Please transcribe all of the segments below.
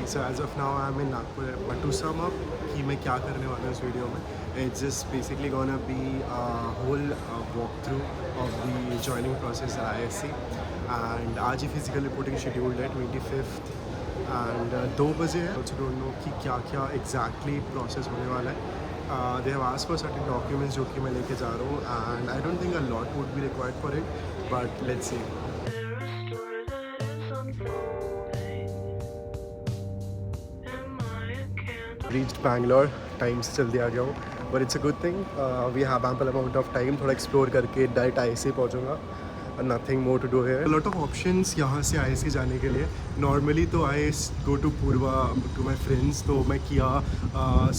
So as of now I'm in Nagpur airport. But to sum up कि मैं क्या करने वाला हूँ इस वीडियो में, it's just basically gonna be a whole walkthrough of the joining process at ISC. And आज ही physical reporting scheduled है 25th and 2 बजे है. Also don't know कि क्या क्या exactly process होने वाला है. They have asked for certain documents जो कि मैं लेके जा रहा हूँ, and I don't think a lot would be required for it, but let's see. Reached Bangalore, time से जल्दी आ गया हूँ, but it's a good thing. We have ample amount of time. थोड़ा explore करके direct ISC पहुँचूँगा. Nothing more to do here. A lot of options यहाँ से ISC जाने के लिए. Normally तो I go to Purva to my friends, तो मैं किया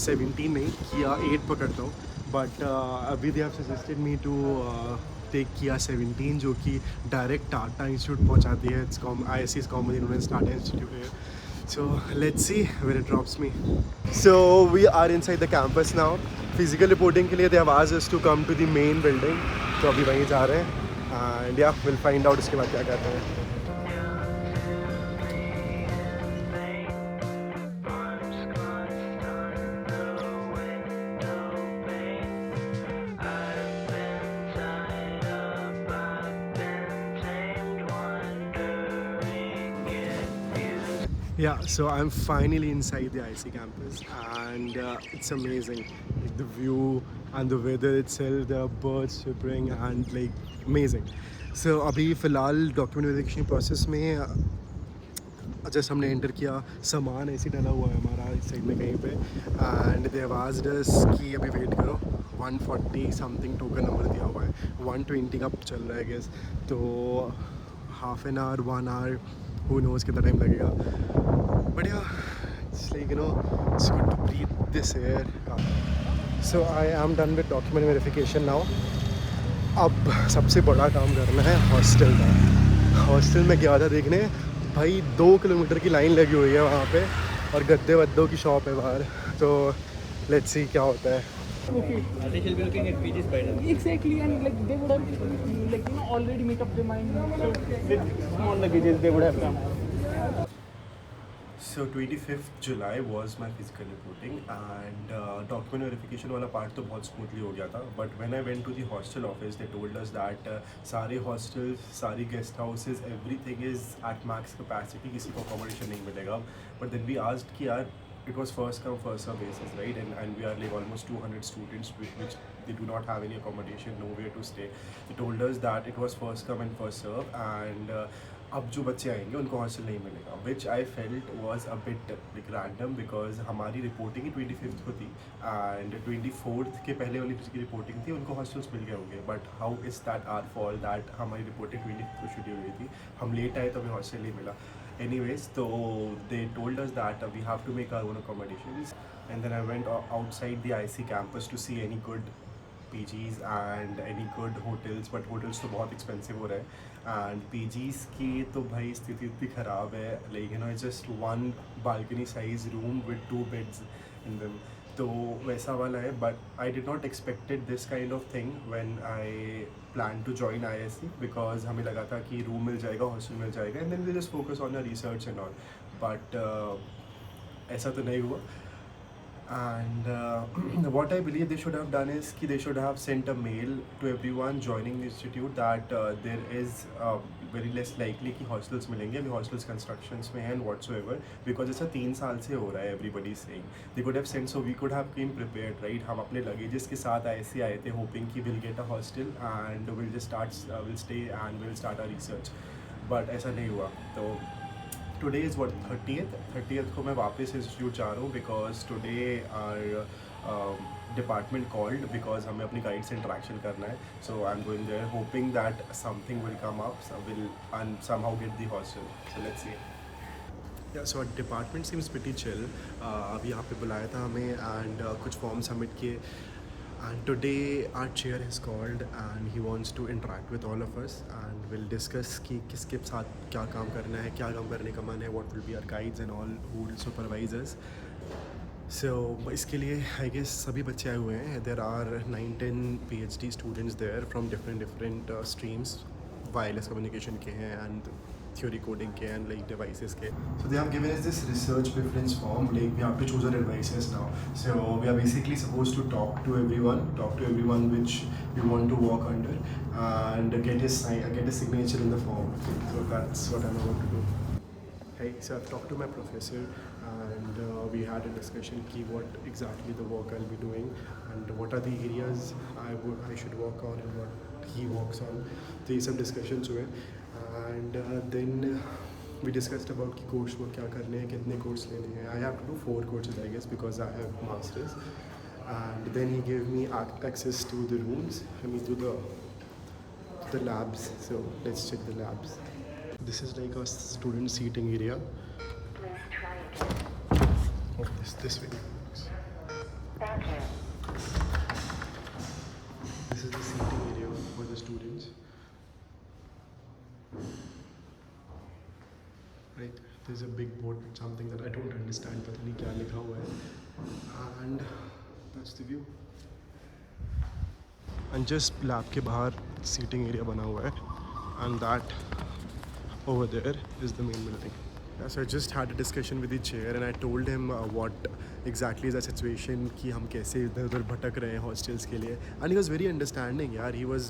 17 नहीं किया 8 पकड़ता हूँ. But अभी they have suggested me to take Kia 17 जो कि डायरेक्ट टाटा इंस्टीट्यूट पहुँचाती है. ISC is commonly known as Tata Institute here. So let's see where it drops me. So we are inside the campus now. Physical reporting के लिए they have asked us to come to the main building. तो अभी वहीं जा रहे हैं. And yeah, we'll find out उसके बाद क्या कहते हैं. Yeah, so I'm finally inside the IC campus and it's amazing. Like the view and the weather itself, there are birds chirping and like amazing. So अभी फ़िलहाल document verification process में जैसे हमने एंटर किया सामान ऐसे डला हुआ है हमारा इस साइड में कहीं पे and they have asked us कि अभी वेट करो. 140 समथिंग टोकन नंबर दिया हुआ है. 120 का चल रहा है गेस. तो half an hour 1 hour who knows कितना टाइम लगेगा. But yeah, it's like, you know, it's good to breathe this air. So I am done with document verification now. अब सबसे बड़ा काम करना है हॉस्टल का. हॉस्टल में गया था देखने, भाई 2 किलोमीटर की लाइन लगी हुई है वहाँ पे और गद्दे वद्दों की शॉप है बाहर. तो लेट्स सी क्या होता है. Okay. They shall be looking at PGs by now. Exactly, and like they would have like already make up their mind. So with small luggages they would have come. So 25th July was my physical reporting and document verification वाला part तो बहुत smoothly हो गया था. But when I went to the hostel office, they told us that सारे hostels, सारी guest houses, everything is at max capacity, किसी को accommodation नहीं मिलेगा. But then we asked कि यार it was first come first serve basis, right? And we are like almost 200 students which they do not have any accommodation, nowhere to stay. They told us that it was first come and first serve and अब जो बच्चे आएंगे उनको hostel नहीं मिलेगा, which I felt was a bit like random because हमारी reporting ही 25th को थी एंड 24th के पहले वाली जिसकी रिपोर्टिंग थी उनको हॉस्टल्स मिल गए होंगे. But how is that our fault that हमारी रिपोर्टिंग 25th को शेड्यूल हुई थी, हम लेट आए तो हमें हॉस्टल नहीं मिला. Anyways, so they told us that we have to make our own accommodations, and then I went outside the IC campus to see any good PGs and any good hotels, but hotels तो बहुत expensive हो रहे हैं and PGs की तो भाई स्थिति इतनी ख़राब है. Like you know, it's just one balcony size room with 2 beds in them. तो वैसा वाला है. But I did not expected this kind of thing when I planned to join ISC because हमें लगा था कि रूम मिल जाएगा, हॉस्टल मिल जाएगा and then we just focus on the research and all. But ऐसा तो नहीं हुआ. And what I believe they should have done is कि they should have sent a mail to everyone joining the institute that there is very less likely कि hostels मिलेंगे. अभी hostels constructions में हैं and whatsoever because ऐसा 3 साल से हो रहा है. everybody is saying they could have sent, so we could have been prepared, right? हम अपने लगेजेस के साथ ऐसे आए थे hoping कि we'll get a hostel and we'll just start we'll stay and we'll start our research. But ऐसा नहीं हुआ. तो टुडे इज़ व्हाट 30th को मैं वापस इंस्टीट्यूट जा रहा हूँ because today our department called because हमें अपनी गाइड से इंटरेक्शन करना है. So I am going there hoping that something will come up will and somehow get the hostel. So let's see. Yeah so department seems pretty chill. अभी यहाँ पे बुलाया था हमें एंड कुछ फॉर्म सबमिट किए. And today our chair is called and he wants to interact with all of us and we'll discuss कि किसके साथ क्या काम करना है, क्या काम करने का मन है, what will be our guides and all who will supervise us. So इसके लिए I guess सभी बच्चे आए हुए हैं. There are 9-10 PhD students there from different streams. Wireless communication के हैं and theory coding के and like devices के. So they have given us this research preference form. Like we have to choose our devices now. So we are basically supposed to talk to everyone which we want to work under, and get a signature in the form. So that's what I'm about to do. Hey, so I've talked to my professor, and we had a discussion key what exactly the work I'll be doing and what are the areas I should work on and what he works on. तो ये सब discussions हुए, and then we discussed about कि course work क्या करने हैं, कितने course लेने हैं. I have to do 4 courses I guess because I have masters, and then he gave me access to the rooms, to the labs. So let's check the labs. This is like a student seating area. Oh, this way. This is the seating area for the students. Right, there's a big board, something that I don't understand. पता नहीं क्या लिखा हुआ है. And that's the view. And just lab के बाहर seating area बना हुआ है. And that over there is the main building. So I just had a discussion with the chair and I told him what exactly is the situation कि हम कैसे इधर उधर भटक रहे हैं hostels के लिए, and he was very understanding यार. He was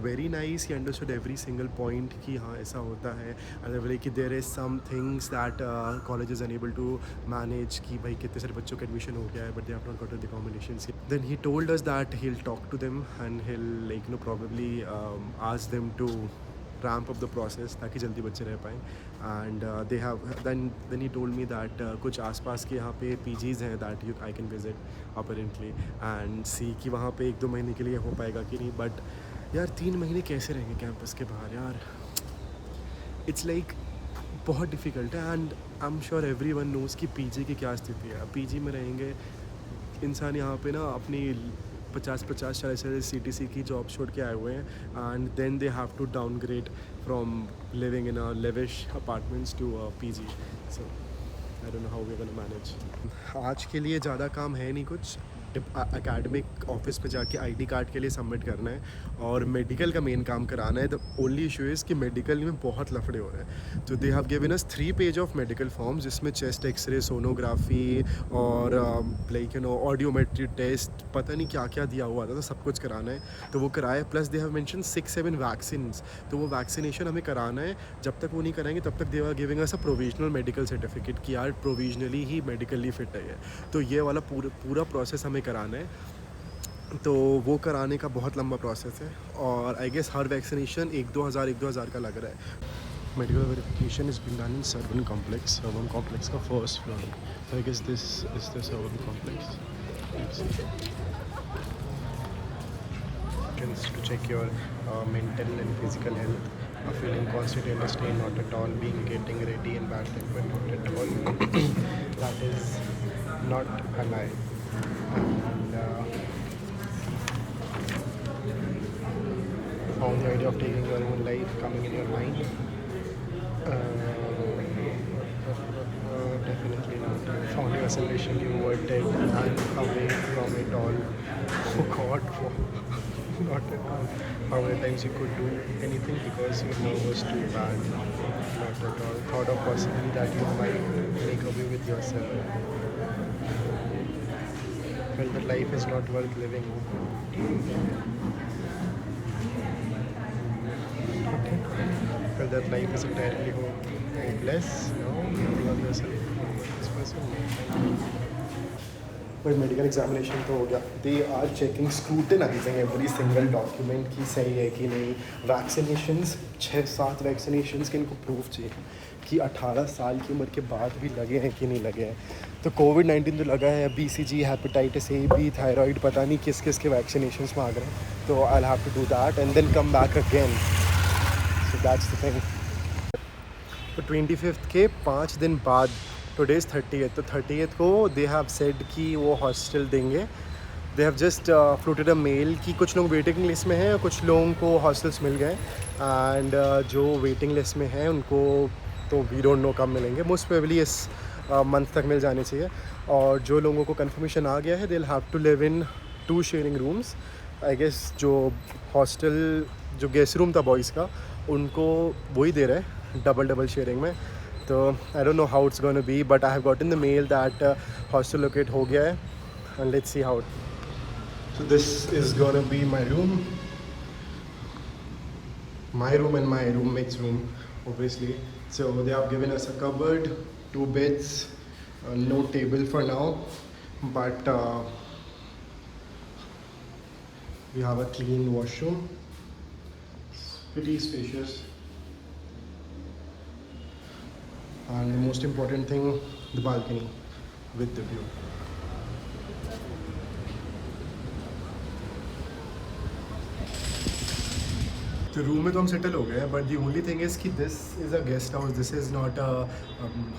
very nice. He understood every single point कि हाँ ऐसा होता है, and like कि there is some things that college is unable to manage कि भाई कितने सारे बच्चों का admission हो गया है but they have not gotten the accommodations. Then he told us that he'll talk to them and he'll probably ask them to ramp up the process ताकि जल्दी बच्चे रह पाएँ. And they have then he told me that कुछ आसपास के यहाँ पे PGs हैं that I can visit apparently and see कि वहाँ पे 1-2 महीने के लिए हो पाएगा कि नहीं. बट यार 3 महीने कैसे रहेंगे कैंपस के बाहर यार. इट्स लाइक बहुत डिफ़िकल्ट है. And I am sure everyone knows कि PG की क्या स्थिति है. PG में रहेंगे इंसान यहाँ पे ना अपनी 50-40 CTC की जॉब छोड़ के आए हुए हैं, and then they have to downgrade from living in a lavish apartments to PG. So I don't know how we gonna manage. आज के लिए ज़्यादा काम है नहीं कुछ. एकेडमिक ऑफिस पे जाके ID कार्ड के लिए सबमिट करना है और मेडिकल का मेन काम कराना है. द ओनली इशू इज़ कि मेडिकल में बहुत लफड़े हो रहे हैं. तो दे have given us 3 page of medical forms जिसमें चेस्ट एक्सरे, सोनोग्राफी और लाइक ऑडियोमेट्री टेस्ट, पता नहीं क्या क्या दिया हुआ था. तो सब कुछ कराना है तो वो कराए. Plus they have mention 6-7 vaccine. तो वो वैक्सीनेशन हमें कराना है. जब तक वो नहीं कराएंगे तब तक they are giving us a provisional medical certificate कि यार प्रोविजनली ही मेडिकली फिट है. तो ये वाला पूरा प्रोसेस हमें कराना है. तो वो कराने का बहुत लंबा प्रोसेस है और आई गेस हर वैक्सीनेशन 1-2 हज़ार का लग रहा है. Medical verification is been done in Sarvan complex का first floor. I guess this is the Sarvan complex. To check your mental and physical health, feeling constantly under strain, not at all, getting ready in bad temper, not at all. That is not a lie. And found the idea of taking your own life coming in your mind. Definitely not. Found yourself wishing you were dead and away from it all. Oh God, not at all. How many times you could do anything because your nerve was too bad? Not at all. Thought of possibly that you might make away with yourself. Felt that life is not worth living. Felt that life is entirely hopeless. No, you love yourself. This person. But medical examination तो हो गया. They are checking, scrutinizing every single document कि सही है कि नहीं. Vaccinations 6-7 vaccinations के इनको proof चाहिए कि 18 साल की उम्र के बाद भी लगे हैं कि नहीं लगे हैं. तो COVID-19 तो लगा है. BCG, hepatitis A, B, thyroid, पता नहीं किस किस के vaccinations मांग रहे हैं. तो I'll have to do that and then come back again. So that's the thing. तो 25th के 5 दिन बाद, टुडे इज़ 30th, तो 30th को दे हैव सेड कि वो हॉस्टल देंगे. They have just floated a mail कि कुछ लोग वेटिंग लिस्ट में हैं और कुछ लोगों को हॉस्टल्स मिल गए. एंड जो वेटिंग लिस्ट में हैं उनको तो वी डोंट नो कब मिलेंगे. मोस्ट प्रोबेबली इस मंथ तक मिल जाने चाहिए. और जो लोगों को कन्फर्मेशन आ गया है they will have to live in 2 sharing rooms. I guess जो हॉस्टल जो गेस्ट रूम था बॉयज़ का उनको वही दे रहा है डबल शेयरिंग में. तो I don't know how it's gonna be, but I have gotten the mail that hostel locate हो गया है, and let's see how. So this is gonna be my room and my roommate's room, obviously. So they have given us a cupboard, 2 beds, no table for now, but we have a clean washroom, pretty spacious, and the most important thing, the balcony with the view. तो room में तो हम settle हो गए हैं, but the only thing is कि this is a guest house, this is not a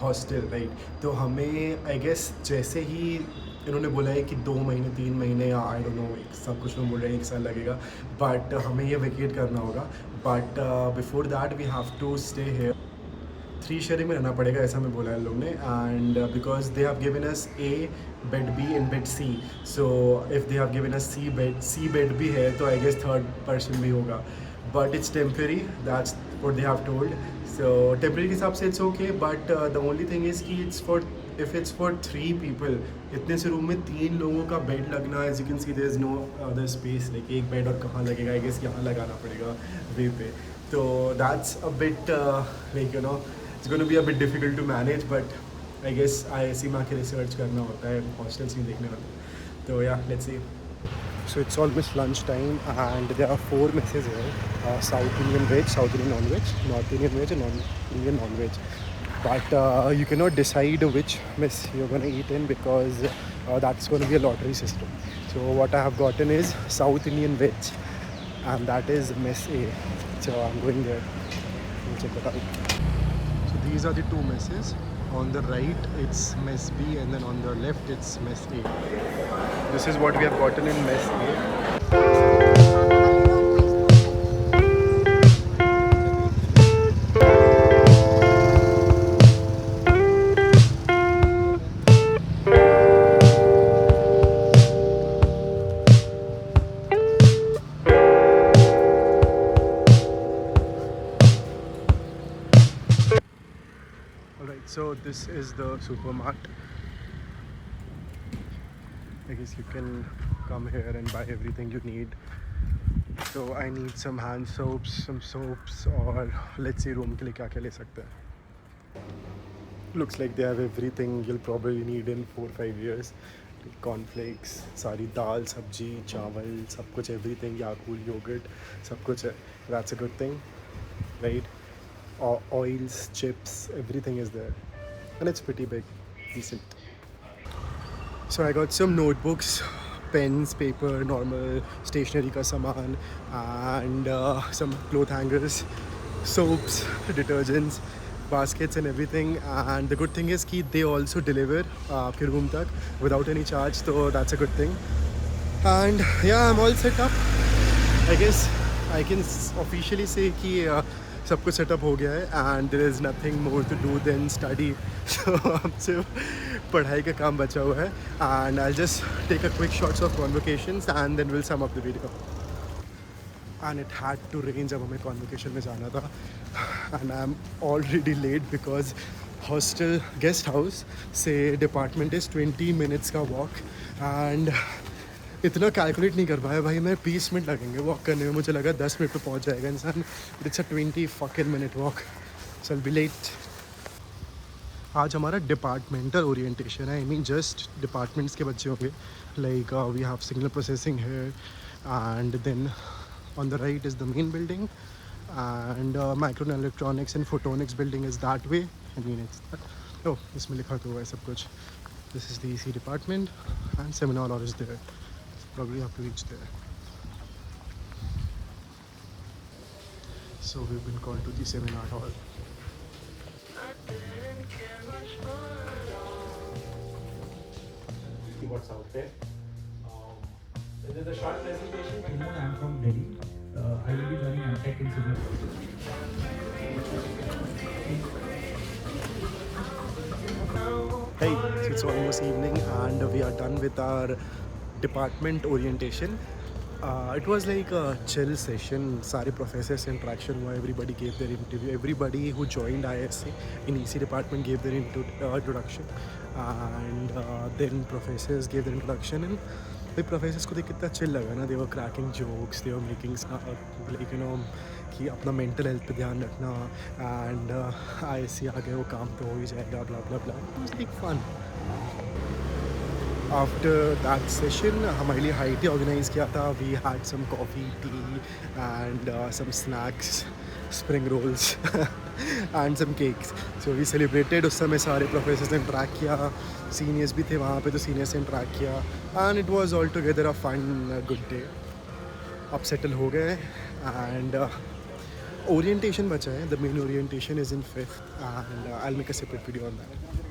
hostel, right. तो हमें आई गेस जैसे ही इन्होंने बोला है कि 2 महीने 3 महीने या आई डोंट नो, सब कुछ लोग बोल रहे हैं 1 साल लगेगा, बट हमें ये वेकेट करना होगा. But before that we have to stay here. 3 sharing में रहना पड़ेगा, ऐसा हमें बोला है लोग ने. And because they have given us a bed B and bed C, so if they have given us C bed भी है तो आई गेस 3rd पर्सन भी होगा. But it's temporary, that's what they have told. So temporary के हिसाब से it's okay, but the only thing is कि if it's for 3 people, इतने से रूम में 3 लोगों का बेड लगना, as you can see there is no other space, like एक बेड और कहाँ लगेगा, I guess यहाँ लगाना पड़ेगा वे पे. तो that's a bit like you know it's going to be a bit difficult to manage, but I guess IISc में आके रिसर्च करना होता है, hostels नहीं देखने होते. तो yeah, let's see. So it's almost lunch time and there are 4 messes here. South Indian veg, South Indian non-veg, North Indian veg and Indian non-veg. But you cannot decide which mess you're going to eat in because that's going to be a lottery system. So what I have gotten is South Indian veg and that is mess A. So I'm going there. We'll check that out. So these are the 2 messes. On the right it's mess B and then on the left it's mess A. This is what we have gotten in mess A. Alright, so this is the supermart. I guess you can come here and buy everything you need. So I need some hand soaps, some soaps, or let's see room के लिए क्या क्या ले सकते हैं. Looks like they have everything you'll probably need in 4-5 years. Cornflakes, सारी दाल, सब्जी, चावल, सब कुछ, everything, Yakult, yogurt, सब कुछ है. That's a good thing, right? Oils, chips, everything is there, and it's pretty big, decent. So I got some notebooks, pens, paper, normal stationery का सामान, and some cloth hangers, soaps, detergents, baskets and everything. And the good thing is कि they also deliver आपके room तक without any charge, so that's a good thing. And yeah, I'm all set up. I guess I can officially say कि सब कुछ setup हो गया है and there is nothing more to do than study. So अब सिर्फ पढ़ाई का काम बचा हुआ है and I'll just take a quick shots of convocations and then we'll sum up the video. And it had to rain जब हमें convocation में जाना था and I'm already late because hostel guest house से department is 20 minutes का walk and इतना calculate नहीं कर पाया भाई मैं. 20 मिनट लगेंगे वॉक करने में, मुझे लगा 10 मिनट पे पहुंच जाएगा इंसान. It's a 20 fucking minute walk, so I'll be late. आज हमारा डिपार्टमेंटल ओरिएंटेशन है. आई मीन जस्ट डिपार्टमेंट्स के बच्चे होंगे. Like we have signal processing है and then on the right is the main building and micro electronics and photonics building is that way. I mean it's oh इसमें लिखा तो हुआ है सब कुछ. This is the EC department and seminar hall is there. Probably have to reach there. So we've been called to the seminar hall. See what's out there. This is a short presentation. I'm from Delhi. I will be joining MTech in Civil. Hey, so it's almost evening and we are done with our department orientation. It was like a chill session. सारे professors से interaction हुआ. Everybody gave their interview. Everybody who joined ISC in EC department gave their introduction, and then professors gave their introduction. And the professors को देख कितना chill लगा ना. They were cracking jokes. They were making like कि अपना mental health पे ध्यान रखना. And ISC आ गए, वो काम तो हो ही जाएगा. Blah blah blah. It was like fun. After that session हमारे लिए हाई टी ऑर्गेनाइज़ किया था. We had some coffee, tea and some snacks, spring rolls and some cakes. So we celebrated. उस समय सारे प्रोफेसर्स ने इंटरेक्ट किया. Seniors भी थे वहाँ पे, तो सीनियर्स से इंटरेक्ट किया. And it was all together a fun good day. अब सेटल हो गए and orientation बचा है. The main orientation is in 5th and I'll make a separate video on that.